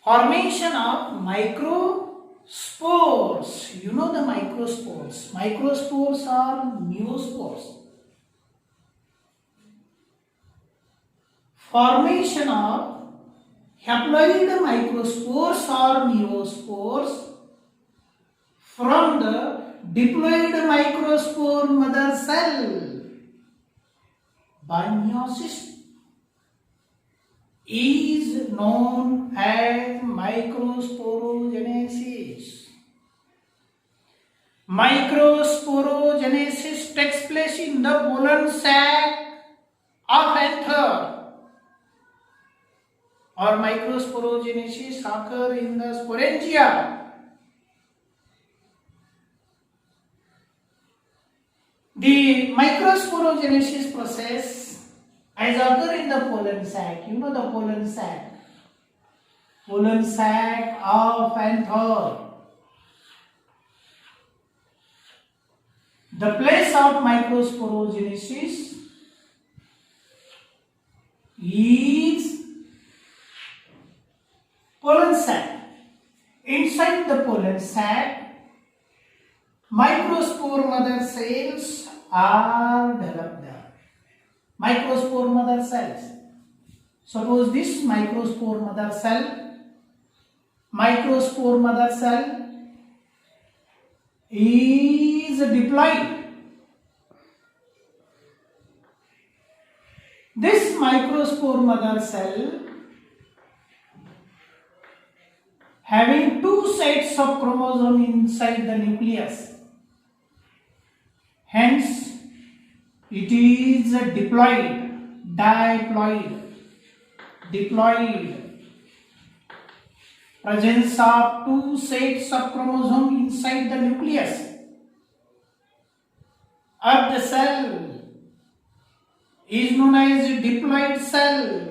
Formation of microspores. You know the microspores. Microspores are meiospores. Formation of haploid microspores or meiospores from the diploid microspore mother cell by meiosis is known as microsporogenesis. Microsporogenesis takes place in the pollen sac of anther, or microsporogenesis occur in the sporangia. The microsporogenesis process as occur in the pollen sac. You know the pollen sac. Pollen sac of anther. The place of microsporogenesis is pollen sac. Inside the pollen sac, microspore mother cells are developed there. Microspore mother cells. Suppose this microspore mother cell is diploid. This microspore mother cell having two sets of chromosome inside the nucleus. Hence, it is diploid, diploid. Presence of two sets of chromosome inside the nucleus of the cell is known as diploid cell,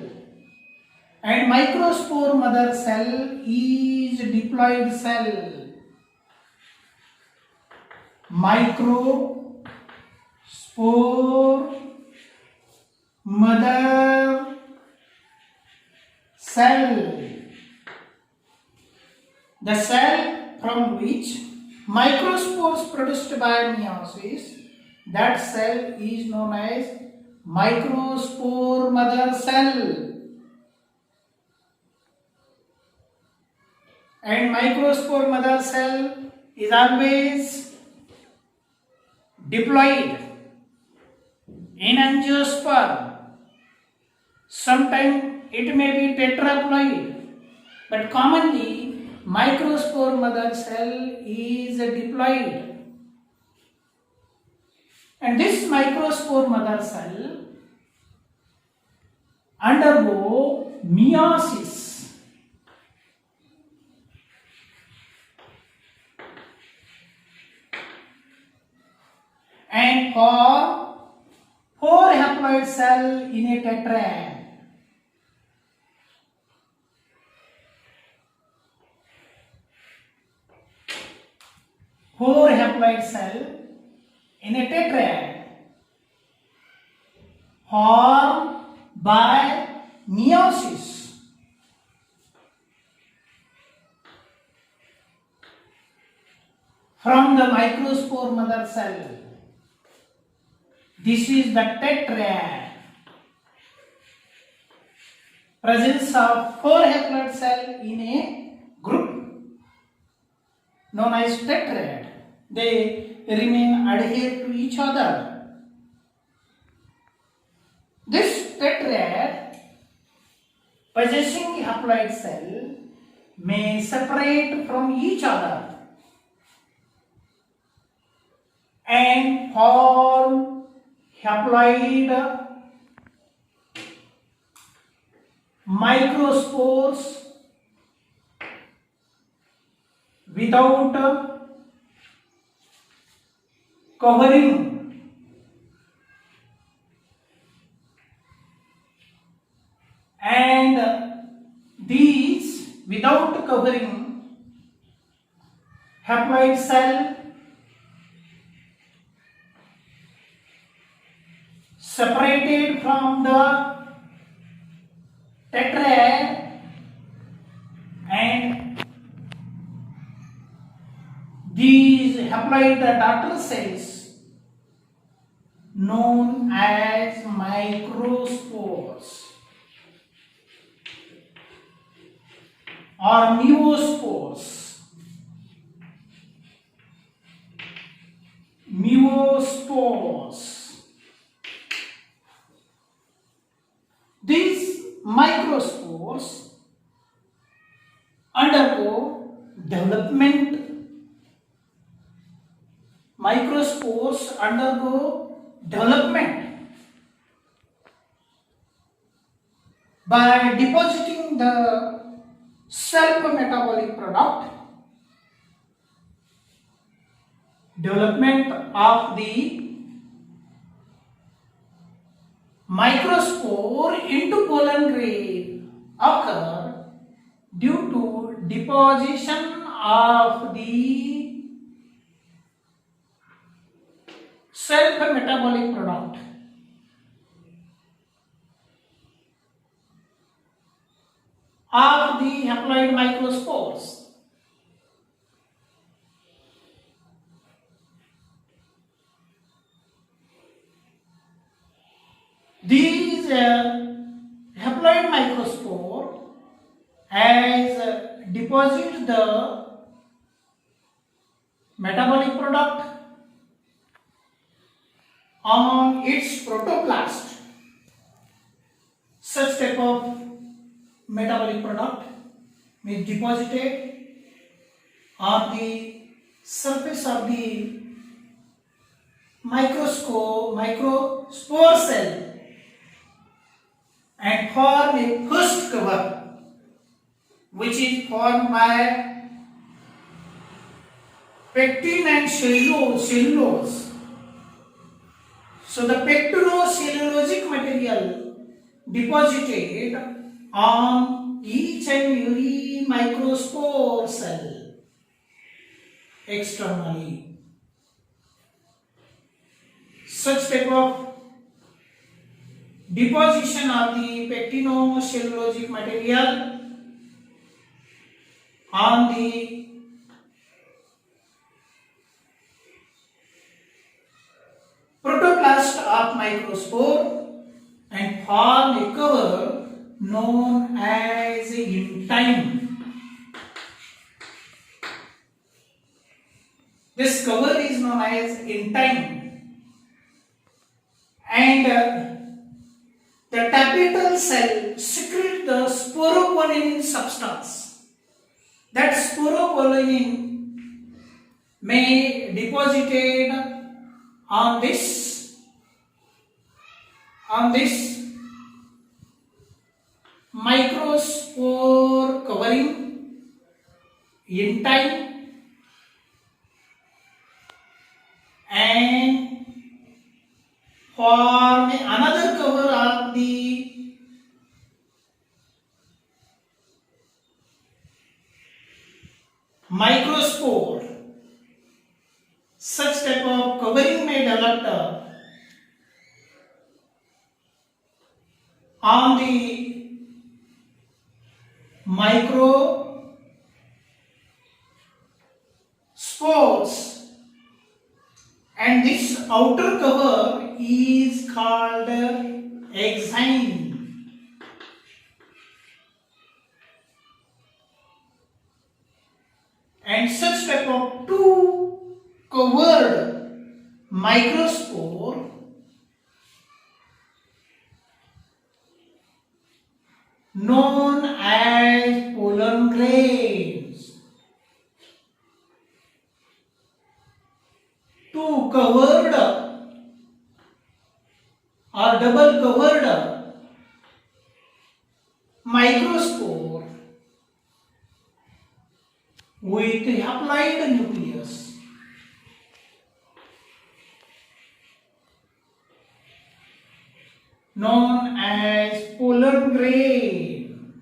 and microspore mother cell is diploid cell. Microspore mother cell, the cell from which microspores produced by meiosis, that cell is known as microspore mother cell. And microspore mother cell is always diploid in angiosperm. Sometimes it may be tetraploid, but commonly microspore mother cell is diploid. And this microspore mother cell undergo meiosis. And form four haploid cell in a tetrad. Four haploid cell in a tetrad formed by meiosis. From the microspore mother cell. This is the tetrad. Presence of four haploid cell in a group known as tetrad. They remain adhered to each other. This tetrad possessing haploid cell may separate from each other and form haploid microspores without covering. And these without covering haploid cell separated from the tetrad and These haploid daughter cells known as microspores or meiospores. Meiospores. These microspores undergo development. Microspores undergo development by depositing the self-metabolic product. Development of the microspore into pollen grain occur due to deposition of the self-metabolic product. Of the haploid microspores. These haploid microspore has deposited the metabolic product on its protoplast. Such type of metabolic product is deposited on the surface of the microspore cell and form a host cover, which is formed by pectin and cellulose. So the pectinocellulosic material deposited on each and every microspore cell externally. Such type of deposition of the pectinocellulosic material on the protoplast of microspore and form a cover known as intime. This cover is known as intime, and the tapetal cell secretes the sporopollenin substance. That sporopollenin may be deposited on this microspore covering intime, and form another cover of the microspore. Such type of covering may develop on the microspores, and this outer cover is called exine. And such type of two covered microspore known as pollen grains. Two covered or double covered microspore with haploid nucleus known as pollen grain.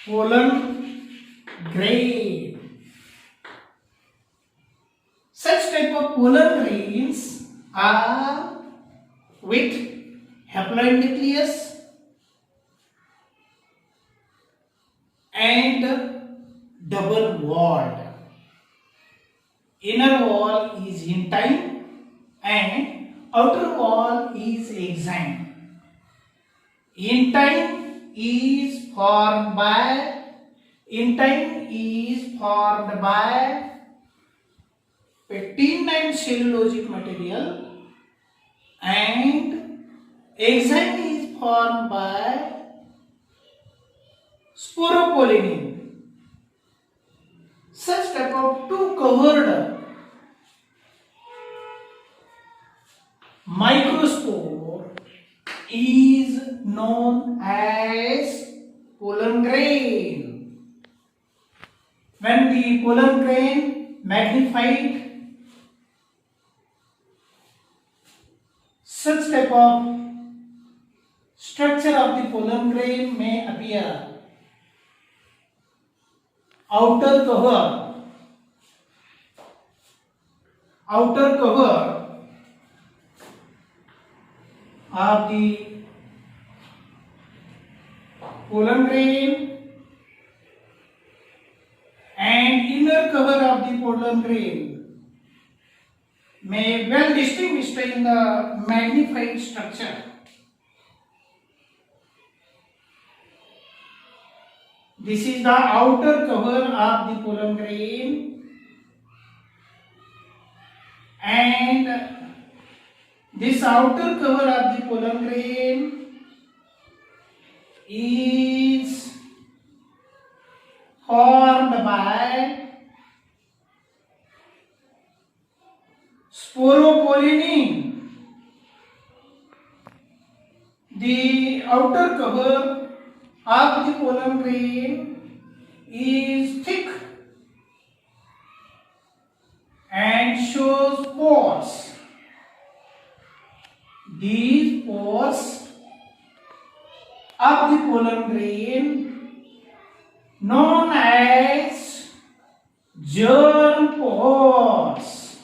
Pollen grain. Such type of pollen grains are with haploid nucleus and double walled. Inner wall is intine and outer wall is exine. Intine is formed by pectin and cellulosic material, and exine is formed by sporopollenin. Such type of two covered microspore is known as pollen grain. When the pollen grain magnified, such type of structure of the pollen grain may appear. Outer cover of the pollen grain and inner cover of the pollen grain may well distinguished in the magnified structure. This is the outer cover of the pollen grain, and this outer cover of the pollen grain is formed by sporopollenin. The outer cover of the pollen grain is thick and shows pores. These pores of the pollen grain known as germ pores.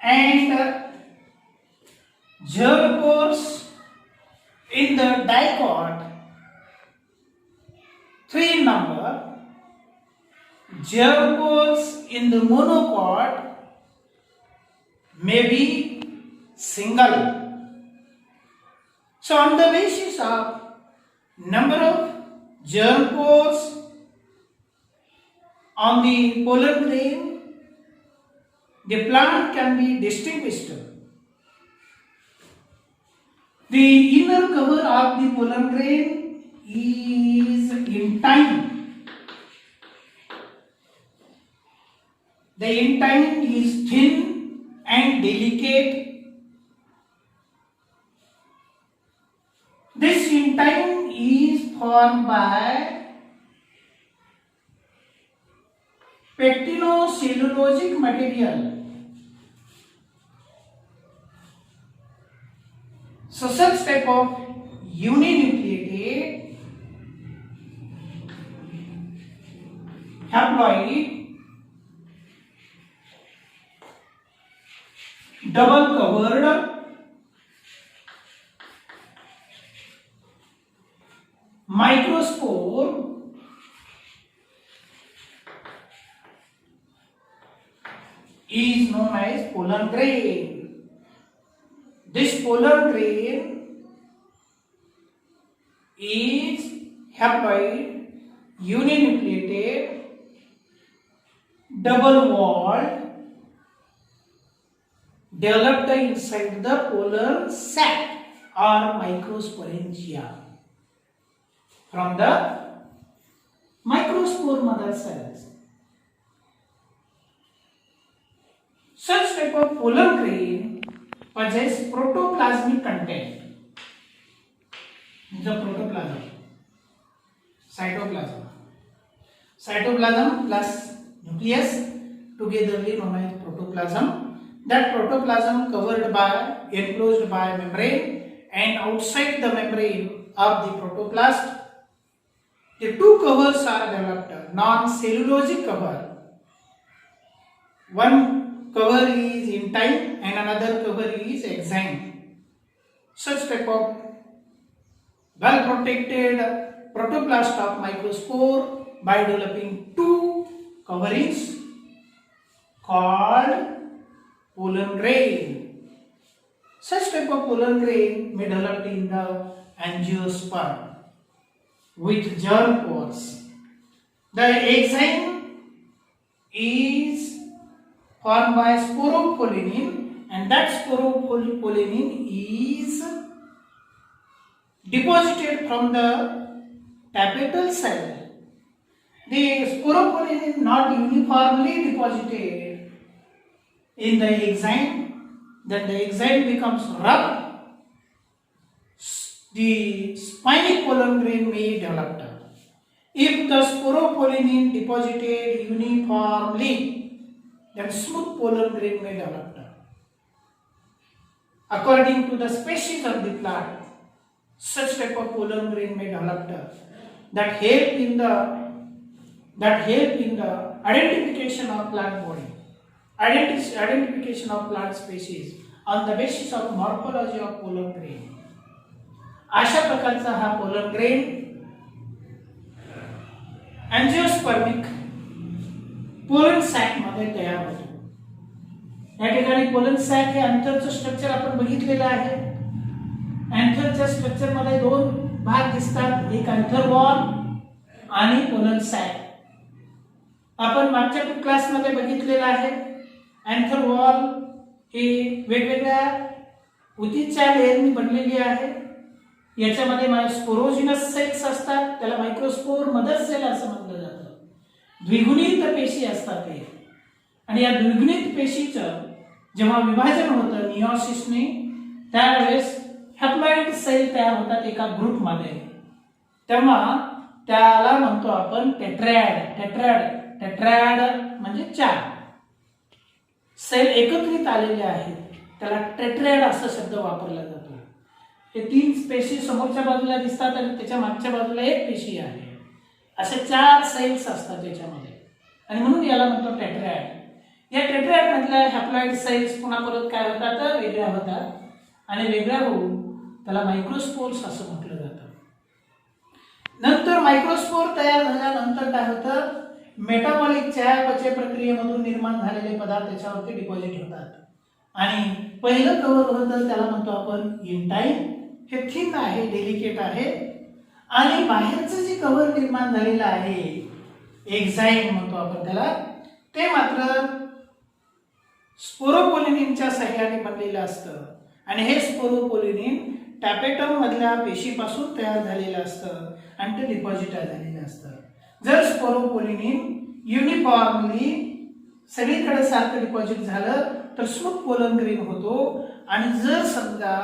And germ pores in the dicot 3 number, germ pores in the monocot may be single. So on the basis of number of germ pores on the pollen grain, the plant can be distinguished. The inner cover of the pollen grain is intine. The intine is thin and delicate. This intine is formed by pectinocellulosic material. So such type of uninucleated haploid double covered microspore is known as pollen grain. This pollen grain is haploid, uninucleated, double walled, developed inside the pollen sac or microsporangia from the microspore mother cells. Such type of pollen grain possess protoplasmic content. The protoplasm, cytoplasm plus nucleus togetherly known as protoplasm. That protoplasm enclosed by membrane, and outside the membrane of the protoplast, the two covers are developed. Non-cellulosic cover. One cover is intine and another cover is exine. Such type of well protected protoplast of microspore by developing two coverings called pollen grain. Such type of pollen grain may develop in the angiosperm with germ pores. The enzyme is formed by sporopollenin, and that sporopollenin is deposited from the tapetal cell. The sporopollenin not uniformly deposited in the enzyme, then the enzyme becomes rubbed. The spiny pollen grain may develop. If the sporopollenin deposited uniformly, then smooth pollen grain may develop. According to the species of the plant, such type of pollen grain may develop that help in the identification of plant body, identification of plant species on the basis of morphology of pollen grain. अशा प्रकारचा हा pollen grain अँजिओस्पर्मिक pollen sack मध्ये तयार होतो. या ठिकाणी pollen sack हे अँथरचं structure आपण बघितलेलं आहे. अँथरच्या स्ट्रक्चर मध्ये दोन भाग दिसतात, एक अँथर वॉल आणि पोलन सॅक. आपण मागच्या क्लासमध्ये बघितलेलं आहे. अँथर वॉल ही वेगवेगळ्या ऊतीच्या लेयरनी बनलेली आहे. याच्यामध्ये स्पोरोजिनस सेल्स असतात, त्याला मायक्रोस्पोर मदर सेल असं म्हटलं जातं. द्विगुणित पेशी असतात ते, आणि या द्विगुणित पेशीचं जेव्हा विभाजन होतं मियोसिसने, त्यावेळेस हॅप्लॉइड सेल तयार होतात एका ग्रुपमध्ये. तेव्हा त्याला म्हणतो आपण टेट्रॅड. टेट्रॅड टेट्रॅड म्हणजे 4 सेल एकत्रित आलेले आहेत, त्याला टेट्रॅड असा शब्द वापरला जातो. हे 3 पेशी समोरच्या बाजूला दिसतात आणि त्याच्या मागच्या बाजूला एक पेशी आहे. असे 4 सेल्स असतात त्याच्यामध्ये, आणि म्हणून याला म्हणतो टेट्रॅड. या टेट्रॅड मधल्या हॅप्लॉइड सेल्स पुन्हा परत काय होतात, वेगळ्या होतात, आणि वेगळ्या होऊन त्याला मायक्रोस्पोर्स असं म्हटलं जातं. नंतर मायक्रोस्पोर तयार झाल्यानंतर काय होतं, मेटाबॉलिक चयापचय प्रक्रियेमधून निर्माण झालेले पदार्थ त्याच्यावरती डिपॉझिट होतात. आणि पहिलं कव्हर होतं त्याला म्हणतो आपण इंटाईन. हे थिन आहे, डेलिकेट आहे, आणि बाहेरचं जे कव्हर निर्माण झालेलं आहे एक्झाईम म्हणतो आपण त्याला, ते मात्र स्पोरोपोलिनिनच्या सहाय्याने बनलेलं असतं. आणि हे स्पोरोपोलिनिन टॅपेटम मधल्या पेशीपासून तयार झालेलं असतं आणि ते डिपॉझिट झालेलं असतं. जर स्पोरोपोलिनिन युनिफॉर्मली सगळीकडे सारखं डिपॉझिट झालं तर स्मूथ पोलन ग्रेन होतो. आणि जर समजा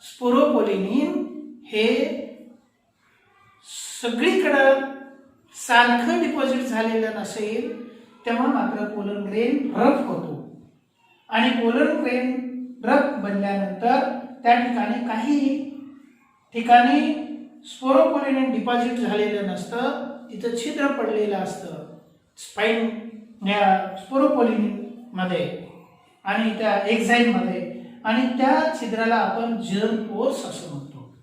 स्पोरोपोलिनिन हे सगळीकडे सारखं डिपॉझिट झालेलं नसेल तेव्हा मात्र पोलन ग्रेन रफ होतो. आणि पोलन ग्रेन रफ बनल्यानंतर त्या ठिकाणी काही ठिकाणी स्पोरोपोलिनिन डिपॉझिट झालेलं नसतं, तिथं छिद्र पडलेलं असतं स्पाइन स्पोरोपोलिनिन मध्ये आणि त्या एक्झाईम मध्ये, आणि त्या छिद्राला आपण जर्म पोर्स असं म्हणतो.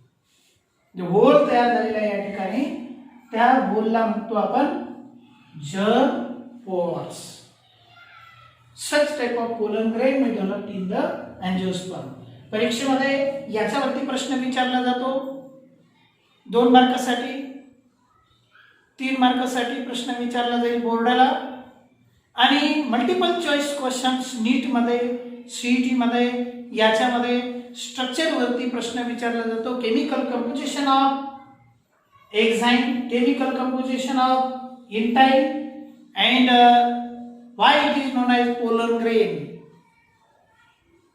जो होल तयार झालेला आहे या ठिकाणी त्या होलला म्हणतो आपण germ pores. Such type of pollen grain may develop in the angiosperm. परीक्षेमध्ये याच्यावरती प्रश्न विचारला जातो 2 मार्कासाठी, 3 मार्कासाठी प्रश्न विचारला जाईल बोर्डाला. आणि मल्टिपल चॉईस क्वेश्चन्स नीट मध्ये, सीईटी मध्ये, याच्यामध्ये स्ट्रक्चर वरती प्रश्न विचारला जातो. Chemical composition of exine, chemical composition of intine, and why it is known as pollen grain.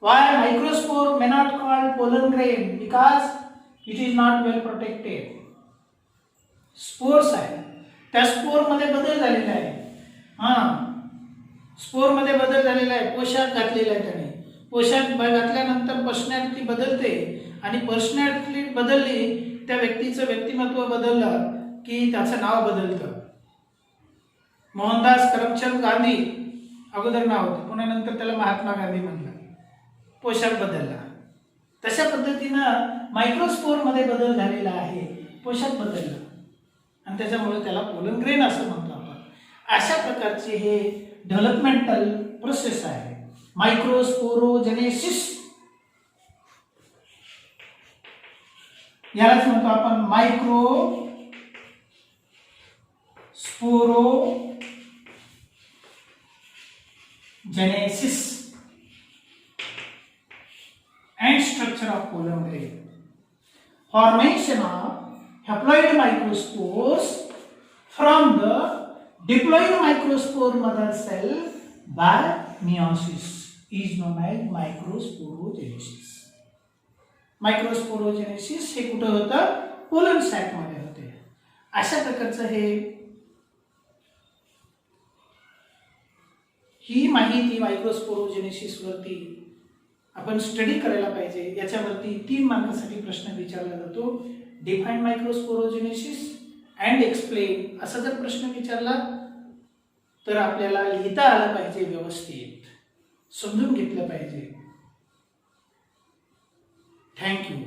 Why microspore may not called pollen grain? Because it is not well protected. Spores आहे, त्या spore मध्ये बदल झालेला आहे. Spore मध्ये बदल झालेला आहे, पोशाख घातलेला आहे त्याने. पोशाख घातल्यानंतर पर्सनॅलिटी बदलते, आणि पर्सनॅलिटी बदलली त्या व्यक्तीचं व्यक्तिमत्व बदललं की त्याचं नाव बदलतं. मोहनदास करमचंद गांधी अगोदर नाव होतं, पुन्हा नंतर त्याला महात्मा गांधी म्हणलं, पोशाख बदलला. तशा पद्धतीनं मायक्रोस्पोर मध्ये बदल झालेला आहे. पोषक बदललं आणि त्याच्यामुळे त्याला पोलन ग्रेन असं म्हणतो आपण. अशा प्रकारचे हे डेव्हलपमेंटल प्रोसेस आहे. मायक्रोस्पोरोजेनेसिस यालाच म्हणतो आपण मायक्रोस्पोरोजेनेसिस and structure of pollen grain. Formation of haploid microspores from the diploid microspore mother cell by meiosis is known as microsporogenesis. मायक्रोस्पोरोजेनेसिस हे कुठं होतं? पोलन सॅक मध्ये होते. अशा प्रकारचं ही माहिती मायक्रोस्पोरोजेनेसिस वरती आपण स्टडी करायला पाहिजे. याच्यावरती 3 मार्कासाठी प्रश्न विचारला जातो. डिफाईन मायक्रोस्पोरोजेनेसिस अँड एक्सप्लेन असा जर प्रश्न विचारला तर आपल्याला लिहिता आलं पाहिजे, व्यवस्थित समजून घेतलं पाहिजे. थँक्यू.